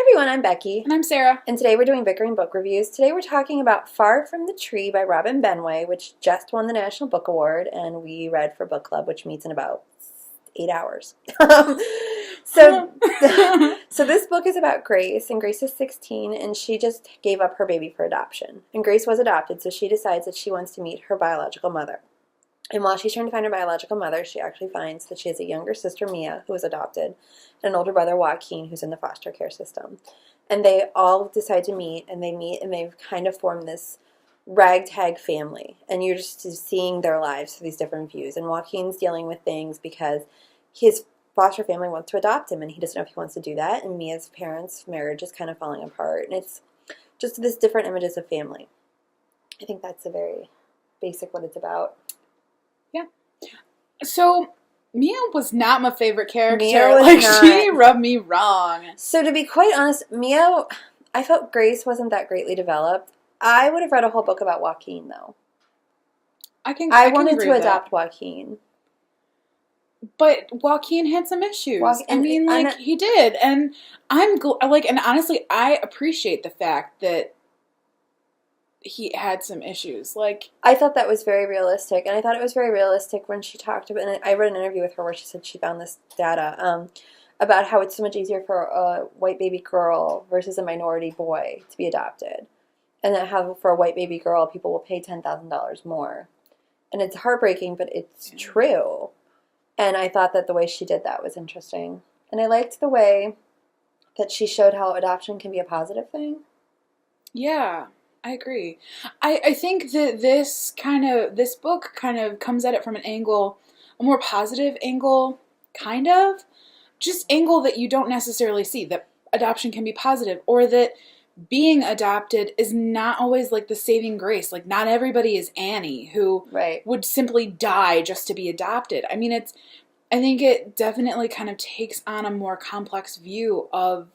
everyone, I'm Becky. And I'm Sarah. And today we're doing Bickering Book Reviews. Today we're talking about Far From the Tree by Robin Benway, which just won the National Book Award, and we read for book club, which meets in about 8 hours. So this book is about Grace, and Grace is 16, and she just gave up her baby for adoption. And Grace was adopted, so she decides that she wants to meet her biological mother. And while she's trying to find her biological mother, she actually finds that she has a younger sister, Mia, who was adopted, and an older brother, Joaquin, who's in the foster care system. And they all decide to meet, and they've kind of formed this ragtag family. And you're just seeing their lives through these different views. And Joaquin's dealing with things because his foster family wants to adopt him, and he doesn't know if he wants to do that. And Mia's parents' marriage is kind of falling apart. And it's just this different images of family. I think that's a very basic what it's about. Yeah. So, Mia was not my favorite character. She rubbed me wrong. So, to be quite honest, Mia, I felt Grace wasn't that greatly developed. I would have read a whole book about Joaquin, though. I wanted to adopt Joaquin. But Joaquin had some issues. He did. And and honestly, I appreciate the fact that he had some issues. I thought that was very realistic, and I thought it was very realistic when she talked about, and I read an interview with her where she said she found this data about how it's so much easier for a white baby girl versus a minority boy to be adopted, and that how for a white baby girl people will pay $10,000 more, and it's heartbreaking, but it's true. And I thought that the way she did that was interesting, and I liked the way that she showed how adoption can be a positive thing. Yeah. I agree. I think that this book kind of comes at it from an angle, a more positive angle, kind of. Just angle that you don't necessarily see, that adoption can be positive, or that being adopted is not always like the saving grace. Like, not everybody is Annie, who would simply die just to be adopted. I mean, I think it definitely kind of takes on a more complex view of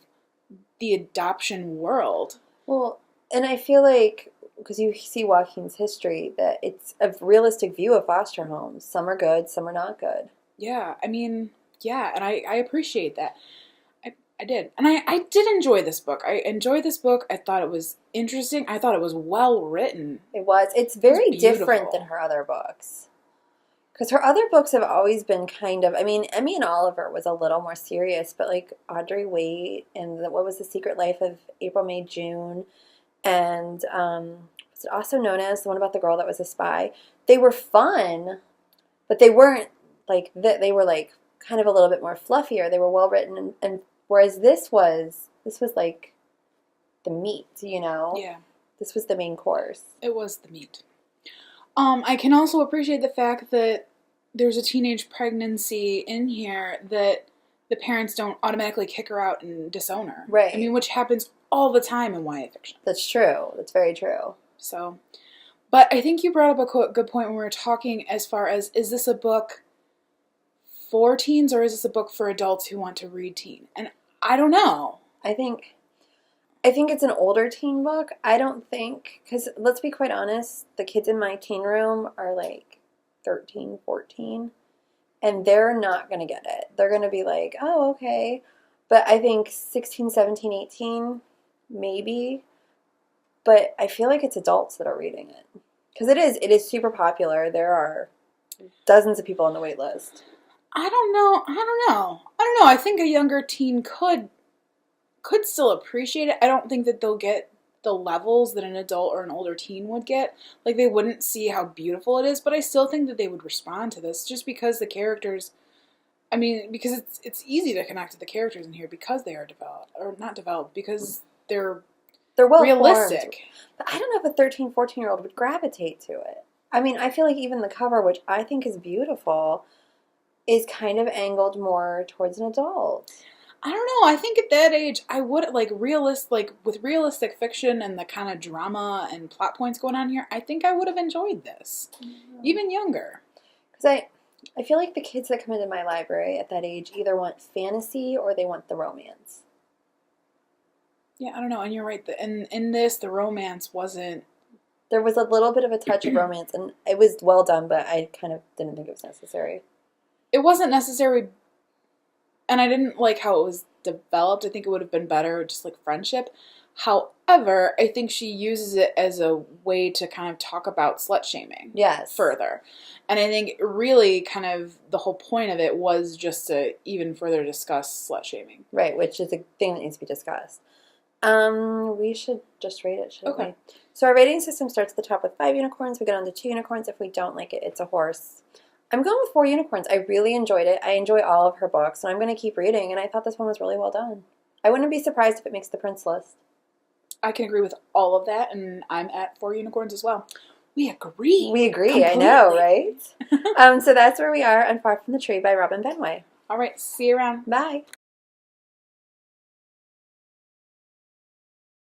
the adoption world. Well, and I feel like, because you see Joaquin's history, that it's a realistic view of foster homes. Some are good, some are not good. Yeah, I mean, yeah, and I appreciate that. I did. And I did enjoy this book. I enjoyed this book. I thought it was interesting. I thought it was well written. It was. It's very different than her other books. Because her other books have always been kind of, I mean, Emmy and Oliver was a little more serious, but like Audrey Waite and what was The Secret Life of April, May, June, and was it also known as the one about the girl that was a spy? They were fun, but they weren't like that. They were like kind of a little bit more fluffier. They were well written, and whereas this was like the meat, you know? Yeah. This was the main course. It was the meat. I can also appreciate the fact that there's a teenage pregnancy in here that the parents don't automatically kick her out and disown her. Right. I mean, which happens all the time in YA fiction. That's true. That's very true. So, but I think you brought up a good point when we were talking as far as, is this a book for teens or is this a book for adults who want to read teen? And I don't know. I think it's an older teen book. I don't think, because let's be quite honest, the kids in my teen room are like 13, 14, and they're not going to get it. They're going to be like, oh, okay. But I think 16, 17, 18, maybe. But I feel like it's adults that are reading it. Because it is super popular. There are dozens of people on the wait list. I don't know. I think a younger teen could still appreciate it. I don't think that they'll get the levels that an adult or an older teen would get. Like, they wouldn't see how beautiful it is, but I still think that they would respond to this just because the characters, I mean, because it's easy to connect to the characters in here because they are developed, or not developed, because they're well realistic. Formed. But I don't know if a 13, 14-year-old would gravitate to it. I mean, I feel like even the cover, which I think is beautiful, is kind of angled more towards an adult. I don't know. I think at that age, I would, with realistic fiction and the kind of drama and plot points going on here, I think I would have enjoyed this. Mm-hmm. Even younger. Because I feel like the kids that come into my library at that age either want fantasy or they want the romance. Yeah, I don't know. And you're right. In this, the romance wasn't... There was a little bit of a touch of romance, and it was well done, but I kind of didn't think it was necessary. It wasn't necessary... And I didn't like how it was developed. I think it would have been better just like friendship. However, I think she uses it as a way to kind of talk about slut shaming. Yes. Further. And I think really kind of the whole point of it was just to even further discuss slut shaming. Right, which is a thing that needs to be discussed. We should just rate it, shouldn't we? So our rating system starts at the top with 5 unicorns. We get on to 2 unicorns. If we don't like it, it's a horse. I'm going with 4 unicorns. I really enjoyed it. I enjoy all of her books, and I'm going to keep reading, and I thought this one was really well done. I wouldn't be surprised if it makes the Prince list. I can agree with all of that, and I'm at 4 unicorns as well. We agree. We agree, completely. I know, right? So that's where we are on Far From the Tree by Robin Benway. All right, see you around. Bye.